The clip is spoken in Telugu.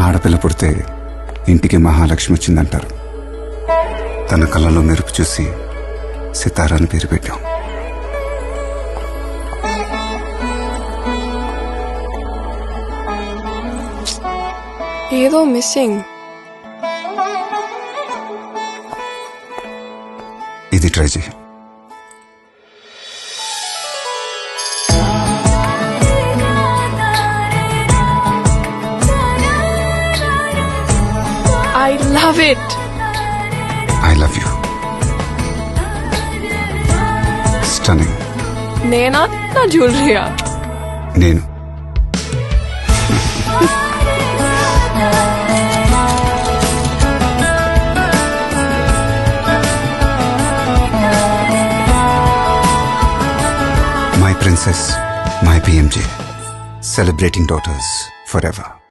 ఆడపిల్ల పుడితే ఇంటికి మహాలక్ష్మి వచ్చిందంటారు. తన కళ్ళలో మెరుపు చూసి సితారాని పేరు పెట్టాం. ఏదో మిస్సింగ్. ఇది ట్రై చేయి. I love it. I love you. Stunning. నేనా నా జ్యువెలరీయా? నేను my princess, my PMJ, celebrating daughters forever.